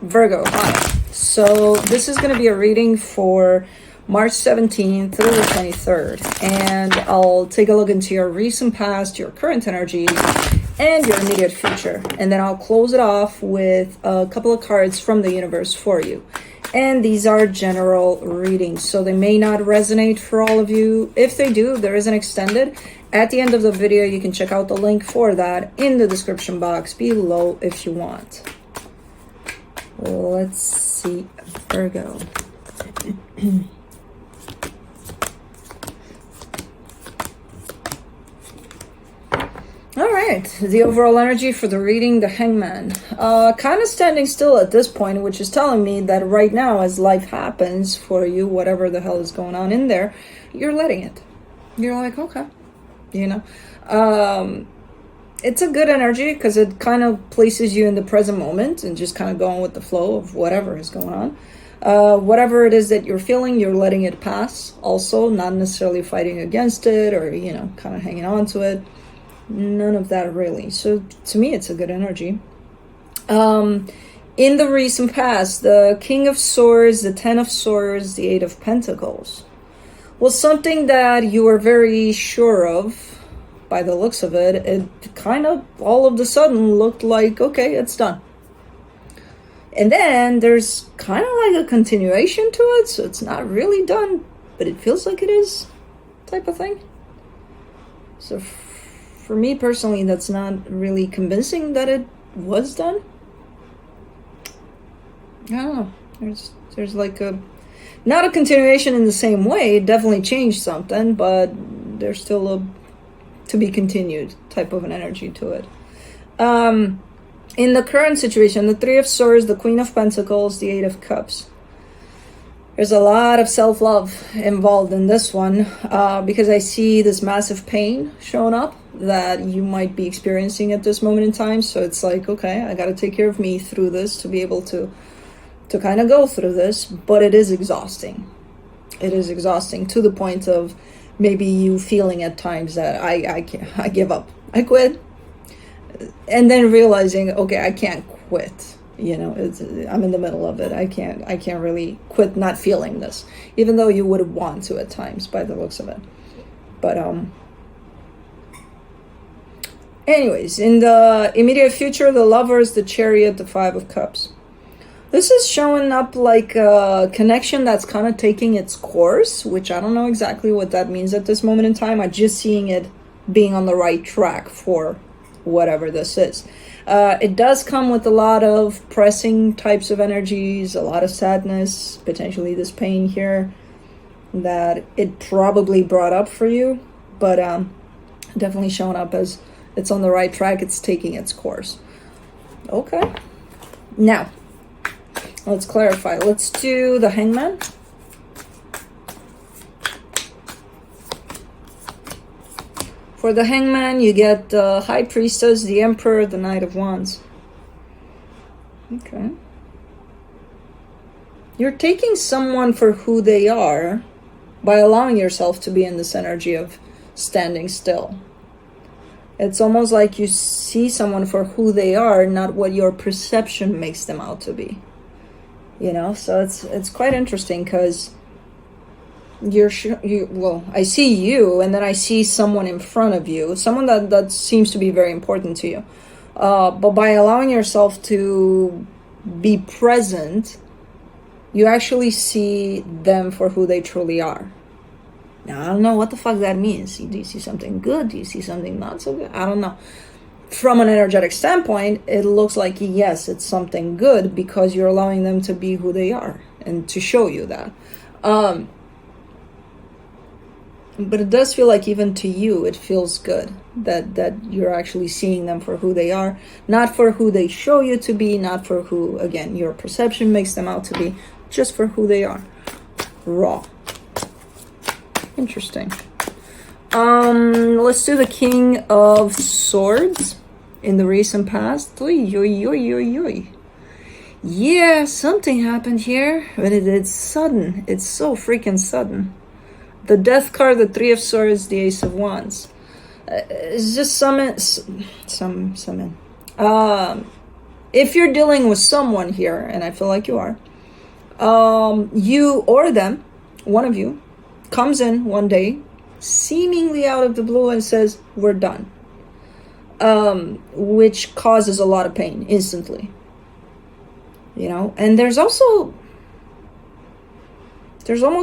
Virgo, hi. So this is going to be a reading for March 17th through the 23rd. And I'll take a look into your recent past, your current energies, and your immediate future. And then I'll close it off with a couple of cards from the universe for you. And these are general readings, so they may not resonate for all of you. If they do, there is an extended. At the end of the video, you can check out the link for that in the description box below if you want. Let's see, Virgo. All right, the overall energy for the reading, the hangman. Kind of standing still at this point, which is telling me that right now, as life happens for you, whatever the hell is going on in there, you're letting it. You're like, okay, you know. It's a good energy because it kind of places you in the present moment and just kind of going with the flow of whatever is going on. Whatever it is that you're feeling, you're letting it pass. Also, not necessarily fighting against it or, you know, kind of hanging on to it. None of that really. So to me, it's a good energy. In the recent past, the King of Swords, the Ten of Swords, the Eight of Pentacles was something that you were very sure of. By the looks of it, it kind of all of a sudden looked like, okay, it's done. And then there's kind of like a continuation to it, so it's not really done, but it feels like it is, type of thing. So for me personally, that's not really convincing that it was done. I don't know. There's like not a continuation in the same way. It definitely changed something, but there's still a to be continued type of an energy to it. In the current situation, the Three of Swords, the Queen of Pentacles, the Eight of Cups. There's a lot of self-love involved in this one because I see this massive pain showing up that you might be experiencing at this moment in time. So it's like, okay, I got to take care of me through this to be able to kind of go through this, but it is exhausting. It is exhausting to the point of maybe you feeling at times that I give up, I quit, and then realizing, okay, I can't quit. You know, I'm in the middle of it. I can't really quit not feeling this, even though you would want to at times by the looks of it. But anyways, in the immediate future, the Lovers, the Chariot, the Five of Cups. This is showing up like a connection that's kind of taking its course, which I don't know exactly what that means at this moment in time. I'm just seeing it being on the right track for whatever this is. It does come with a lot of pressing types of energies, a lot of sadness, potentially this pain here that it probably brought up for you, but definitely showing up as it's on the right track. It's taking its course. Okay. Now, let's clarify. Let's do the hangman. For the hangman, you get the High Priestess, the Emperor, the Knight of Wands. Okay. You're taking someone for who they are by allowing yourself to be in this energy of standing still. It's almost like you see someone for who they are, not what your perception makes them out to be. You know, so it's quite interesting because I see you and then I see someone in front of you, someone that seems to be very important to you. But by allowing yourself to be present, you actually see them for who they truly are. Now, I don't know what the fuck that means. Do you see something good? Do you see something not so good? I don't know. From an energetic standpoint, it looks like, yes, it's something good because you're allowing them to be who they are and to show you that. But it does feel like even to you, it feels good that you're actually seeing them for who they are, not for who they show you to be, not for who, again, your perception makes them out to be, just for who they are. Raw. Interesting. Let's do the King of Swords in the recent past. Oy, oy, oy, oy, oy. Yeah, something happened here, but it's sudden. It's so freaking sudden. The Death card, the Three of Swords, the Ace of Wands. It's just summon. if you're dealing with someone here, and I feel like you are, you or them, one of you, comes in one day, seemingly out of the blue, and says, we're done. Which causes a lot of pain instantly. And there's almost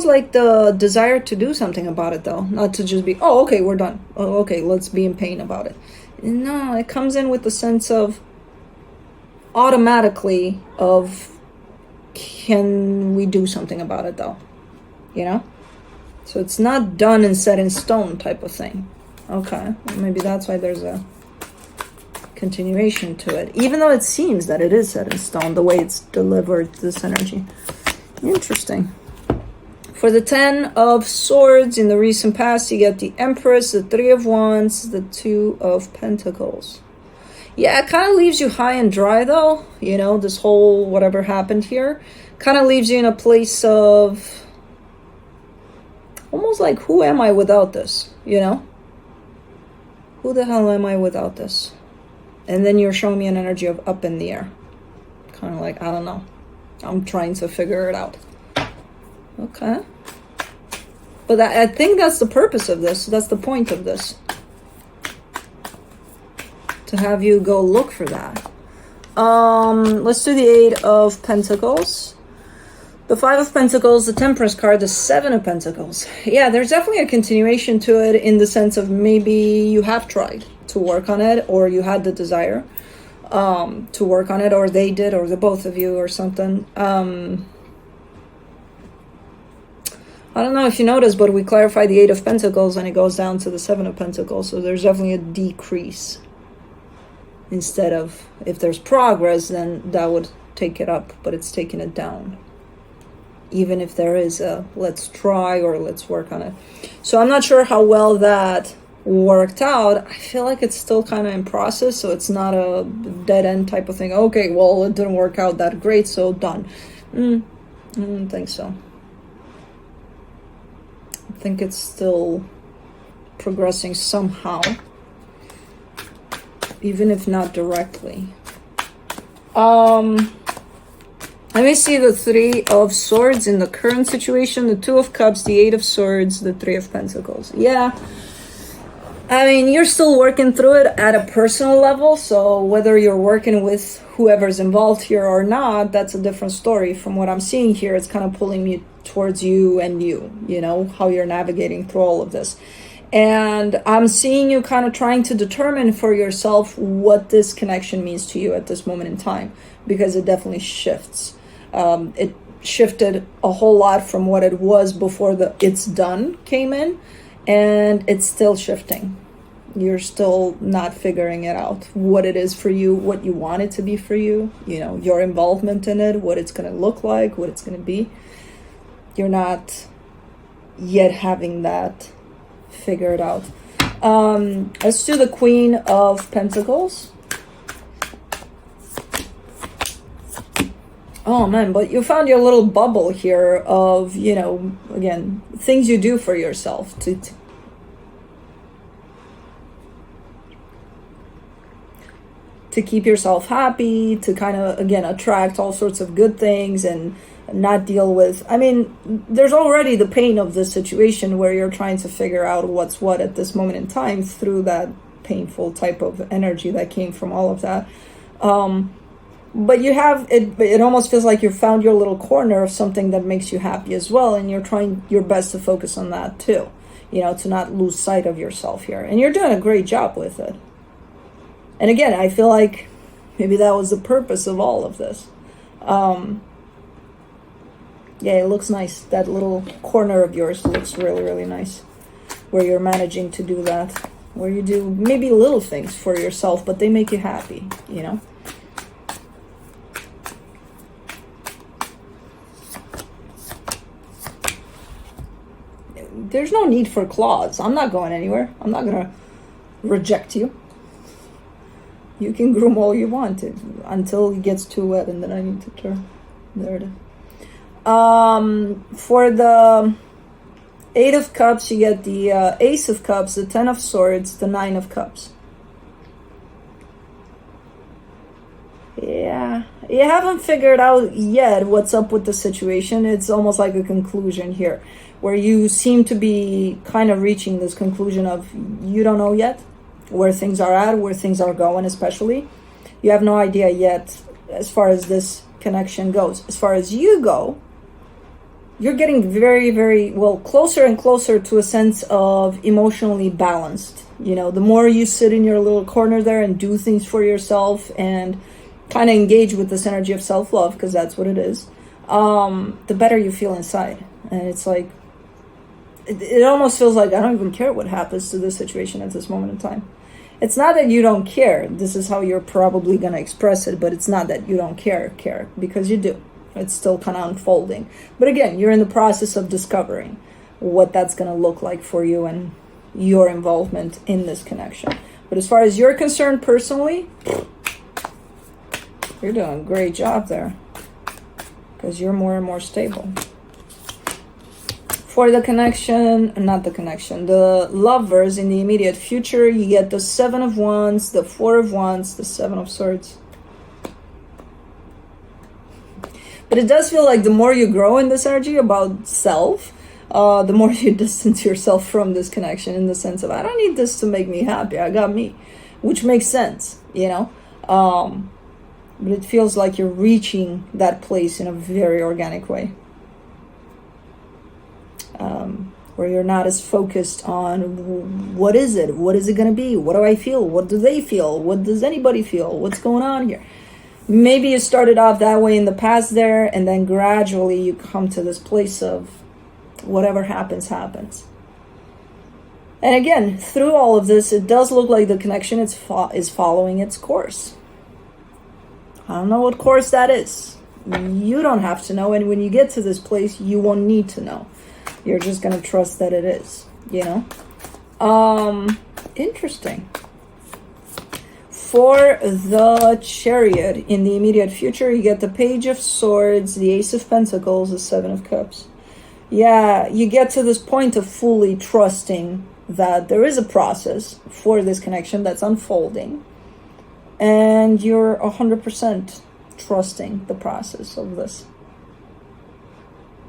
like the desire to do something about it, though. Not to just be, oh, okay, we're done. Oh, okay, let's be in pain about it. No, it comes in with the sense of automatically of, can we do something about it, though? So it's not done and set in stone type of thing. Okay, well, maybe that's why there's a continuation to it, even though it seems that it is set in stone the way it's delivered, this energy. Interesting. For the 10 of Swords in the recent past, you get the Empress, the 3 of Wands, the 2 of Pentacles. Yeah, it kind of leaves you high and dry, though. This whole whatever happened here kind of leaves you in a place of almost like, who am I without this? Who the hell am I without this? And then you're showing me an energy of up in the air. Kind of like, I don't know. I'm trying to figure it out. Okay. But I think that's the purpose of this. That's the point of this. To have you go look for that. Let's do the 8 of Pentacles. The 5 of Pentacles, the Temperance card, the 7 of Pentacles. Yeah, there's definitely a continuation to it in the sense of maybe you have tried to work on it, or you had the desire to work on it, or they did, or the both of you, or something. I don't know if you noticed, but we clarify the 8 of Pentacles and it goes down to the 7 of Pentacles. So there's definitely a decrease. Instead of, if there's progress, then that would take it up, but it's taking it down. Even if there is a let's try or let's work on it. So I'm not sure how well that worked out. I feel like it's still kind of in process, so it's not a dead end type of thing. Okay, well, it didn't work out that great, so done. I don't think so. I think it's still progressing somehow, even if not directly. Let me see the 3 of Swords in the current situation, the 2 of Cups, the 8 of Swords, the 3 of Pentacles. Yeah, I mean, you're still working through it at a personal level, so whether you're working with whoever's involved here or not, that's a different story. From what I'm seeing here, it's kind of pulling me towards you and how you're navigating through all of this. And I'm seeing you kind of trying to determine for yourself what this connection means to you at this moment in time, because it definitely shifts. It shifted a whole lot from what it was before the it's done came in, and it's still shifting. You're still not figuring it out, what it is for you, what you want it to be for you, your involvement in it, what it's going to look like, what it's going to be. You're not yet having that figured out. Let's do the Queen of Pentacles. Oh man, but you found your little bubble here of, again, things you do for yourself to keep yourself happy, to kind of, again, attract all sorts of good things and not deal with, there's already the pain of this situation where you're trying to figure out what's what at this moment in time through that painful type of energy that came from all of that. But you have, it almost feels like you found your little corner of something that makes you happy as well, and you're trying your best to focus on that too, to not lose sight of yourself here. And you're doing a great job with it. And again, I feel like maybe that was the purpose of all of this. Yeah, it looks nice. That little corner of yours looks really, really nice. Where you're managing to do that. Where you do maybe little things for yourself, but they make you happy, There's no need for claws. I'm not going anywhere. I'm not going to reject you. You can groom all you want until it gets too wet, and then I need to turn. There it is. For the 8 of Cups, you get the Ace of Cups, the 10 of Swords, the 9 of Cups. Yeah, you haven't figured out yet what's up with the situation. It's almost like a conclusion here, where you seem to be kind of reaching this conclusion of you don't know yet where things are at, where things are going, especially. You have no idea yet as far as this connection goes. As far as you go, you're getting very, very, well, closer and closer to a sense of emotionally balanced. You know, the more you sit in your little corner there and do things for yourself and kind of engage with this energy of self-love, because that's what it is, the better you feel inside. And it's like, it almost feels like I don't even care what happens to this situation at this moment in time. It's not that you don't care. This is how you're probably going to express it, but it's not that you don't care, because you do. It's still kind of unfolding. But again, you're in the process of discovering what that's going to look like for you and your involvement in this connection. But as far as you're concerned personally, you're doing a great job there, because you're more and more stable. For the connection, not the connection, the lovers in the immediate future, you get the 7 of Wands, the 4 of Wands, the 7 of Swords. But it does feel like the more you grow in this energy about self, the more you distance yourself from this connection, in the sense of, I don't need this to make me happy. I got me, which makes sense, you know. But it feels like you're reaching that place in a very organic way. Where you're not as focused on what is it going to be, what do I feel, what do they feel, what does anybody feel, what's going on here. Maybe you started off that way in the past there, and then gradually you come to this place of whatever happens. And again, through all of this, it does look like the connection is following its course. I don't know what course that is. You don't have to know, and when you get to this place, you won't need to know. You're just going to trust that it is, you know? Interesting. For the Chariot in the immediate future, you get the Page of Swords, the Ace of Pentacles, the 7 of Cups. Yeah, you get to this point of fully trusting that there is a process for this connection that's unfolding. And you're 100% trusting the process of this.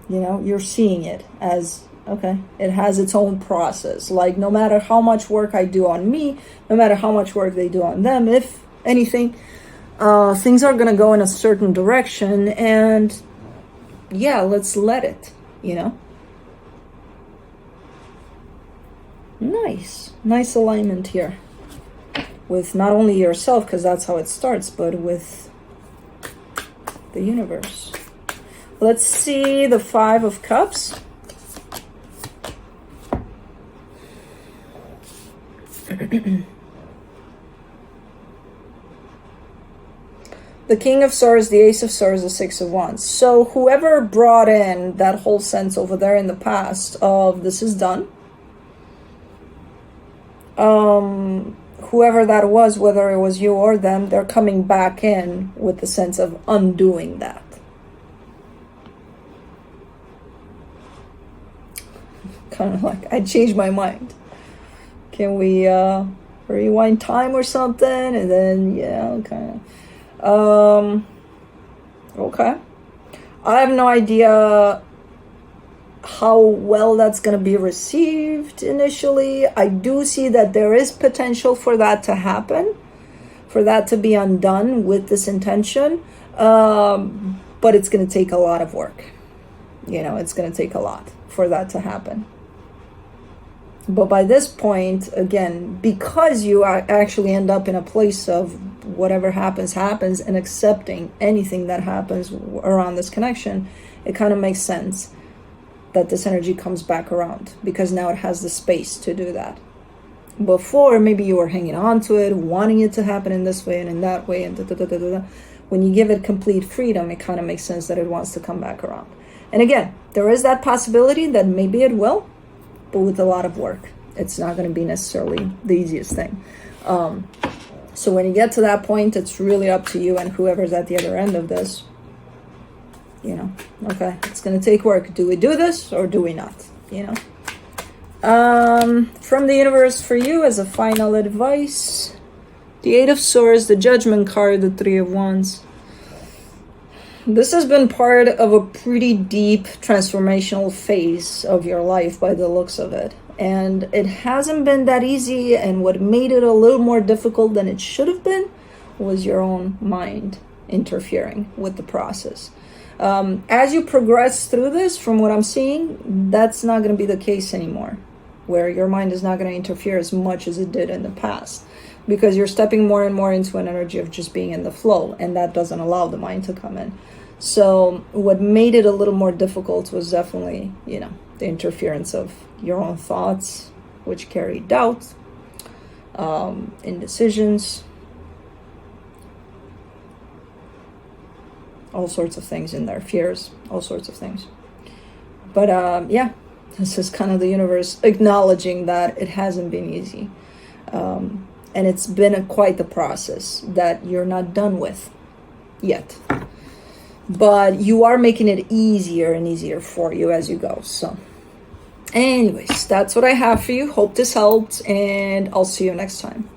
You know, you're seeing it as, okay, it has its own process. Like, no matter how much work I do on me, no matter how much work they do on them, if anything, things are going to go in a certain direction. And yeah, let's let it, you know. Nice alignment here with not only yourself, because that's how it starts, but with the universe. Let's see the 5 of Cups. The King of Swords, the Ace of Swords, the 6 of Wands. So whoever brought in that whole sense over there in the past of this is done, whoever that was, whether it was you or them, they're coming back in with the sense of undoing that. Kind of like, I changed my mind. Can we rewind time or something? And then, yeah, kind of. Okay. I have no idea how well that's going to be received initially. I do see that there is potential for that to happen, for that to be undone with this intention. But it's going to take a lot of work. You know, it's going to take a lot for that to happen. But by this point, again, because you actually end up in a place of whatever happens, and accepting anything that happens around this connection, it kind of makes sense that this energy comes back around, because now it has the space to do that. Before, maybe you were hanging on to it, wanting it to happen in this way and in that way, and When you give it complete freedom, it kind of makes sense that it wants to come back around. And again, there is that possibility that maybe it will, but with a lot of work. It's not going to be necessarily the easiest thing. So when you get to that point, it's really up to you and whoever's at the other end of this. You know, okay, it's going to take work. Do we do this or do we not? You know. From the universe for you as a final advice, The Eight of Swords, the Judgment card, the Three of Wands. This has been part of a pretty deep transformational phase of your life by the looks of it. And it hasn't been that easy, and what made it a little more difficult than it should have been was your own mind interfering with the process. As you progress through this, from what I'm seeing, that's not going to be the case anymore, where your mind is not going to interfere as much as it did in the past, because you're stepping more and more into an energy of just being in the flow, and that doesn't allow the mind to come in. So what made it a little more difficult was definitely, the interference of your own thoughts, which carry doubt, indecisions, all sorts of things in there, fears, all sorts of things. But yeah, this is kind of the universe acknowledging that it hasn't been easy. And it's been quite the process that you're not done with yet. But you are making it easier and easier for you as you go. So anyways, that's what I have for you. Hope this helped, and I'll see you next time.